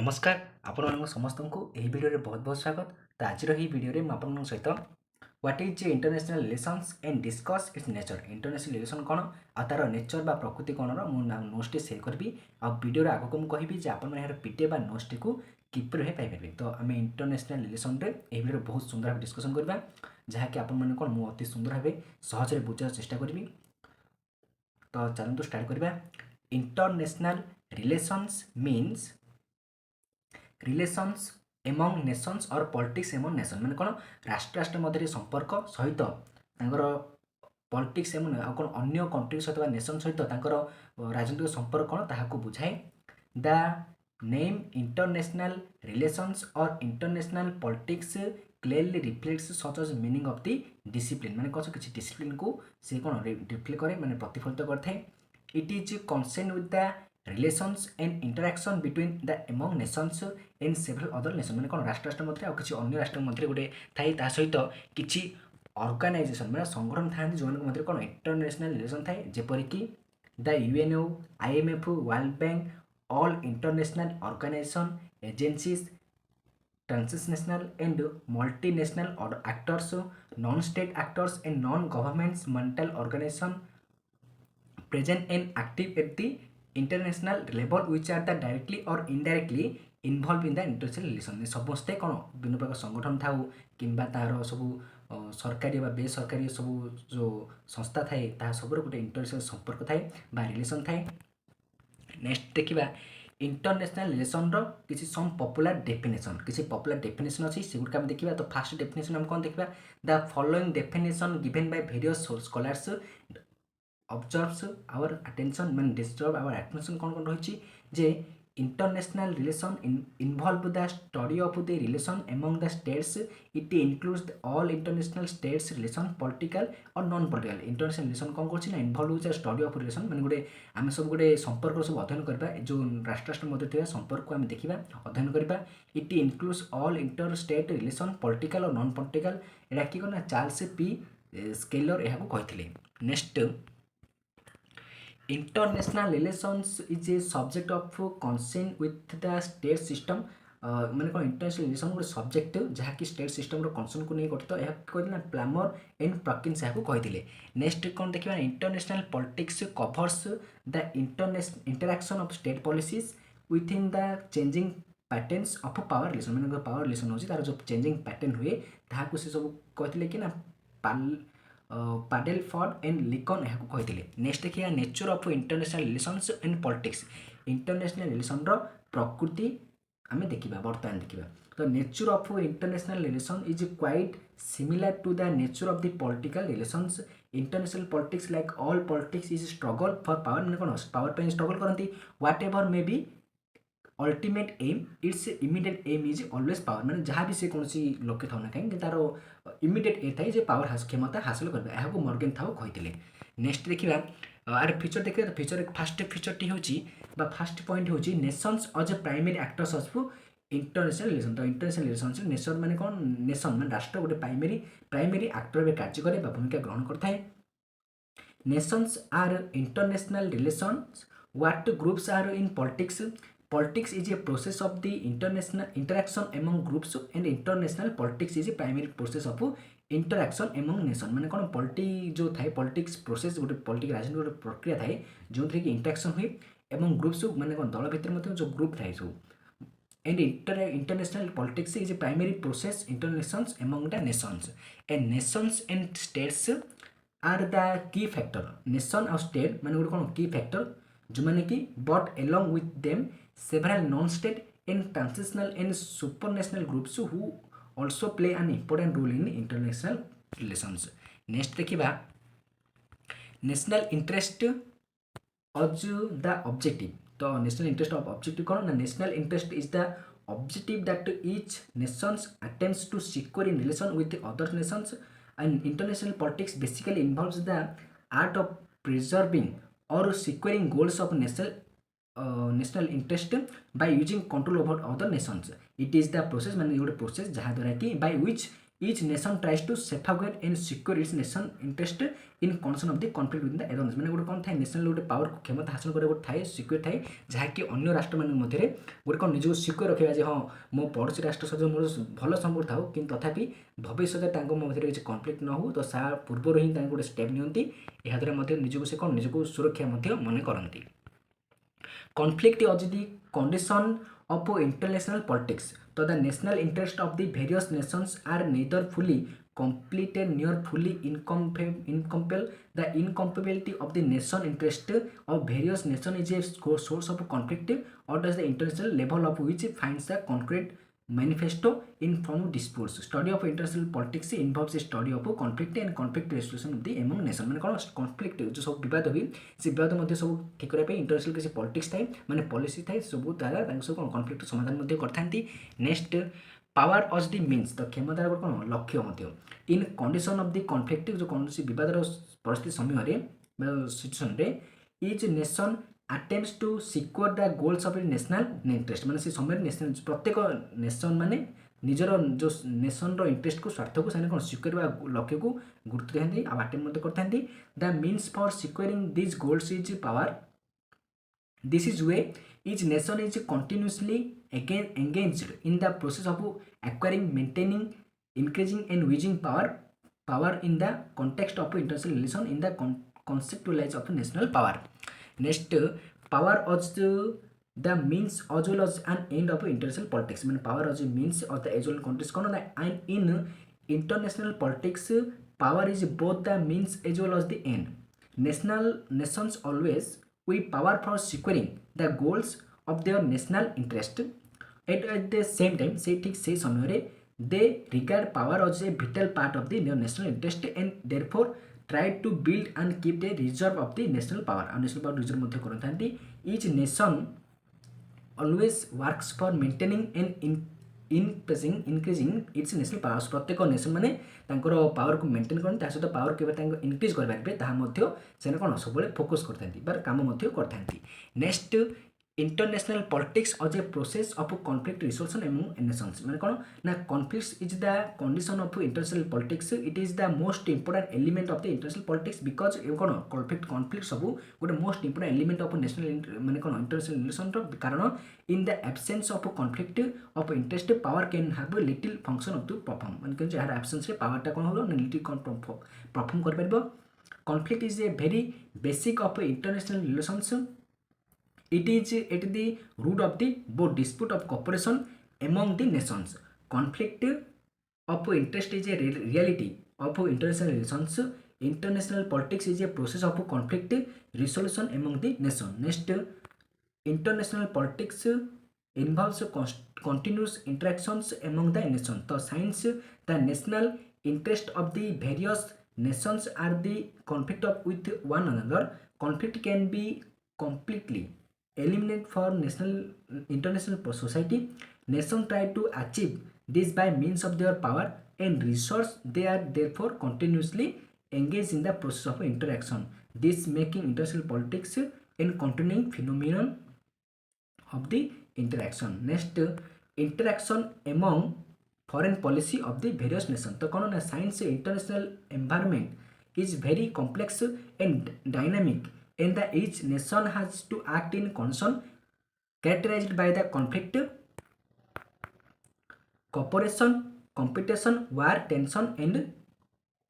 नमस्कार आपण समस्त को यही भिडियो बहुत बहुत स्वागत। तो आज भिडियो में आपण सहित what is international relations and discuss it's nature international relation कौन आ तार नेचर बा प्रकृति कौन नोट्स सेयार करी आ भिडियो आगे मुझे कहबी यार पीडीएफ बा नोट्स को किपर भाई पाइपर। तो आम इंटरनेशनल रिलेशन रे यह भिडियो बहुत सुंदर भाव डिस्कसन करवा जहाँकि आपण कौन मुझे अति सुंदर भाव सहज बुझार चेष्टा करी। तो चलते स्टार्ट करवा। International relations means relations among Nations और पॉलिटिक्स एमंग नेशन माने कौन राष्ट्र राष्ट्र मध्य संपर्क सहित पॉलिटिक्स एमंग कौन अन्य कंट्री सहित नेशन सहित राजनीतिक संपर्क कौन ताहाको बुझाए। द नेम इंटरनेशनल रिलेशंस और international politics clearly reflects such as meaning of the discipline माने कौन किसी डिसिप्लिन को से कौन रिफ्लेक्ट करे माने प्रतिफलित करथाए। It is concern with the relations and interaction between the among nations and several other nations माने कौन राष्ट्र राष्ट्र मध्य किसी अन्य राष्ट्र मध्य गोटे थाई ता सहित किसी ऑर्गेनाइजेशन माने संगठन थांती जो मध्य कौन इंटरनेशनल रिलेशन थाए जेपरिक the UNO IMF world bank all international organization agencies transnational and multinational actors non state actors and non governments organization present and active at the international level which are the directly or indirectly involved in the international relation समस्ते कौन विभिन्न प्रकार संगठन थाऊ किंबा तार सब सरकारी बेसरकारी सब जो संस्था थाए ता सब गोटे इंटरनेशनल संपर्क थाए बा रिलेशन थाए। नेक्स्ट देखा इंटरनेशनल रिलेशन किसी सम पॉपुलर डेफिनेशन किसी पॉपुलर डेफिनेशन अच्छी से गुड देखा। तो फास्ट डेफिनेशन हम कौन देखा the following definition given by various scholars observes our attention मैंने डिस्टर्ब आवर अटेंशन कौन कौन रही जे international relation involve the study of the relation among the states it includes all international states relation political और non political international relation कौन कर involve हो study of relation मैंने गोटे आम सब गोटे संपर्क सब अध्ययन करवा जो राष्ट्र राष्ट्र मध्य संपर्क को आम देखा अध्ययन करवा। It includes all inter state relation political और नॉन पॉलिटिकल एटा कि ना चार्ल्स पी स्केलर यह कहते। Next international relations is a subject of concern with the state system मैंने कौन इंटरनेशनल रिलेशन गोटे सब्जेक्ट जहाँकि स्टेट सिस्टम कंसर्न को नहीं गठित यह कहते प्लामर एंड प्रकिन्स यहाँ कहते। नेक्स्ट कौन देखा international politics covers the interaction of state policies with in the changing patterns of power relation मैंने पावर रिलेशन होची तार जो चेंजिंग पैटर्न हुए ताकू से सब कहते कि ना पाडेलफोर्ड एंड लिकन यह कहते। नेक्स्ट देखिए nature of international relations and politics international relation प्रकृति आम देखा बर्तमान देखा। तो nature of international relation is quite similar to the nature of the political relations international politics like all politics is struggle for power मैंने कौन power पर struggle करती whatever may be ultimate aim it's immediate aim is always power मैंने जहाँ भी से कौन लक्ष्य था ना कहीं तार इमिडिएट ए थाए जे पावर क्षमता हासिल करवा यह मॉर्गन थाउ कहते। नेक्स्ट देखा आर फीचर देखिए तो फीचर फास्ट फीचरटी हूँ फास्ट पॉइंट हूँ nations as a primary actors of international relation. तो इंटरनेशनल रिलेशन नेशन मैंने कौन नेशन मैंने राष्ट्र गोटे प्राइमरी एक्टर भाव कार्य करे भूमिका ग्रहण करए। Nations are international relations what groups are in politics Politics is a process of the international interaction among groups and international politics is a primary process of interaction among nation माने कौन polity जो थाए politics process गोटे political राजनीति गोटे प्रक्रिया थाए जो थी कि इंटराक्शन हुए एवं ग्रुप्स माने कौन दल भितर जो ग्रुप थाए सब and international politics is a primary process interactions among the nations and nations and states are the key factor nation और स्टेट माने गोटे कौन की फैक्टर जो मैंने कि but along with them several non-state and transitional and supranational groups who also play an important role in international relations. Next देखिबा national interest as the objective। तो national interest of objective कौन ना national interest is the objective that each nations attempts to secure in relation with the other nations and international politics basically involves the art of preserving or securing goals of national interest by using control over other nations। it is the process माने गोटे process जहाँ द्वारा कि by which each nation tries to safeguard and secure its nation interest in concern of the conflict within the alliance ମାନେ ଗୋଟେ କ'ଣ ଥାଏ national ଗୋଟେ ପାୱାର କ୍ଷମତା ହାସଲ କରିବା ଗୋଟେ ଥାଏ ସିକ୍ୟୁର ଥାଏ ଯାହାକି ଅନ୍ୟ ରାଷ୍ଟ୍ରମାନଙ୍କ ମଧ୍ୟରେ ଗୋଟେ କ'ଣ ନିଜକୁ ସିକ୍ୟୁର ରଖିବା ଯେ ହଁ ମୋ ପଡ଼ୋଶୀ ରାଷ୍ଟ୍ର ସହିତ ମୋର ଭଲ ସମ୍ପର୍କ ଥାଉ କିନ୍ତୁ ତଥାପି ଭବିଷ୍ୟତରେ ତାଙ୍କ ମଧ୍ୟରେ କିଛି କନଫ୍ଲିକ୍ଟ ନ ହେଉ ତ ତା ପୂର୍ବରୁ ହିଁ ତାଙ୍କୁ ଗୋଟେ ଷ୍ଟେପ୍ ନିଅନ୍ତି ଏହାଦ୍ୱାରା ମଧ୍ୟ ନିଜକୁ ସେ କ'ଣ ନିଜକୁ ସୁରକ୍ଷା ମଧ୍ୟ ମନେ କରନ୍ତି। Conflict is the condition of international politics. So the national interest of the various nations are neither fully completed nor fully incompatible. The incompatibility of the nation interest of various nations is a source of conflict, or does the international level of which finds the concrete manifesto in form of disputes. Study of international politics involves a study of conflict and conflict resolution of the among nation ମାନେ କ'ଣ conflict जो सब विवाद हुए से विवाद ମଧ୍ୟ ସବୁ ଠିକ୍ କରିବା ପାଇଁ international କିଛି politics ଥାଏ ମାନେ policy ଥାଏ ସବୁ ଦ୍ୱାରା ତାଙ୍କ ସବୁ କ'ଣ conflict ସମାଧାନ ମଧ୍ୟ କରିଥାନ୍ତି। Next power as the means ତ କ୍ଷମତାର ଗୋଟେ କ'ଣ ଲକ୍ଷ୍ୟ ମଧ୍ୟ in condition of the conflict ଯେଉଁ କୌଣସି ବିବାଦର ପରିସ୍ଥିତି ସମୟରେ ବା ସିଚୁଏସନରେ each nation attempts to secure the goals of national interest ମାନେ ସେ ସମୟରେ ନ୍ୟାସନାଲ ପ୍ରତ୍ୟେକ ନେସନ୍ ମାନେ ନିଜର ଯେଉଁ ନେସନ୍ର ଇଣ୍ଟରେଷ୍ଟକୁ ସ୍ୱାର୍ଥକୁ ସେମାନେ କ'ଣ ସିକ୍ୟୁର ବା ଲକ୍ଷ୍ୟକୁ ଗୁରୁତ୍ୱ ଦିଅନ୍ତି ଆଉ ଆଟେମ୍ପ ମଧ୍ୟ କରିଥାନ୍ତି। The means for securing these goals is power this is way each nation is continuously engaged in the process of acquiring maintaining increasing and using power in the context of international relation in the conceptualize of national power। Next power as the means as well as an end of international politics ମାନେ power as a means of the as well context କ'ଣ ନା and in international politics power is both the means as well as the end। nations always with power for securing the goals of their national interest at the same time ସେ ଠିକ୍ ସେଇ ସମୟରେ they regard power as a vital part of their national interest and therefore try to build and keep the reserve of the national power and national power reserve ମଧ୍ୟ କରିଥାନ୍ତି। each nation always works for maintaining and increasing its national power ପ୍ରତ୍ୟେକ ନେସନ୍ ମାନେ ତାଙ୍କର ପାୱାରକୁ maintain କରନ୍ତି ତା ସହିତ power କେବେ ତାଙ୍କୁ ଇନକ୍ରିଜ୍ କରିପାରିବେ ତାହା ମଧ୍ୟ ସେମାନେ କ'ଣ ସବୁବେଳେ ଫୋକସ୍ କରିଥାନ୍ତି ବା କାମ ମଧ୍ୟ କରିଥାନ୍ତି। Next international politics as a process of conflict resolution among nations ମାନେ କ'ଣ ନା conflicts is the condition of international politics it is the most important element of the international politics because କ'ଣ conflict ସବୁ ଗୋଟେ most important element of national ମାନେ କ'ଣ international relation ର କାରଣ in the absence of conflict of interest power can have a little function of to perform ମାନେ କିନ୍ତୁ ଏହାର absence ରେ power ଟା କ'ଣ ହେବ ନା little perform କରିପାରିବ। conflict is a very basic of international relations it is at the root of the both dispute of cooperation among the nations। conflict of interest is a reality of international relations। international politics is a process of conflict resolution among the nation। next international politics involves continuous interactions among the nations तो since the national interest of the various nations are the conflict of with one another conflict can be completely eliminate for international society। nations try to achieve this by means of their power and resource they are therefore continuously engaged in the process of interaction this making international politics a continuing phenomenon of the interaction। next interaction among foreign policy of the various nations तो कौन ना science international environment is very complex and dynamic and the each nation has to act in concern characterized by the conflict cooperation competition war tension and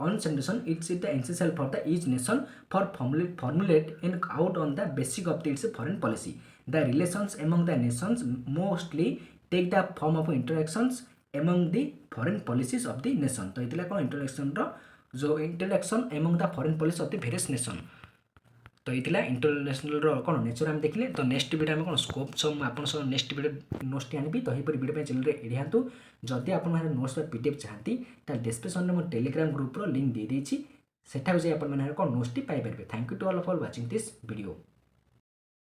uncertainty it's the essential for the each nation for formulate and out on the basic of its foreign policy। the relations among the nations mostly take the form of interactions among the foreign policies of the nation तो इतला कौन interaction रो जो interaction among the foreign policy of the various nation तो ये international कौन nature आम देखिले तो नेक्स्ट वीडियो आम कौन स्कोप सब आप नेक्स्ट वीडियो नोट्स आनी तो यहीपर वीडियो चैनल एड़ियाँ जदि आप नोट्स पीडीएफ चाहती डिस्क्रिप्शन में मोर टेलीग्राम ग्रुप्र लिंक दे देती सेठा जाए आप कौन नोट्स पाइपर। Thank you to all for watching this video.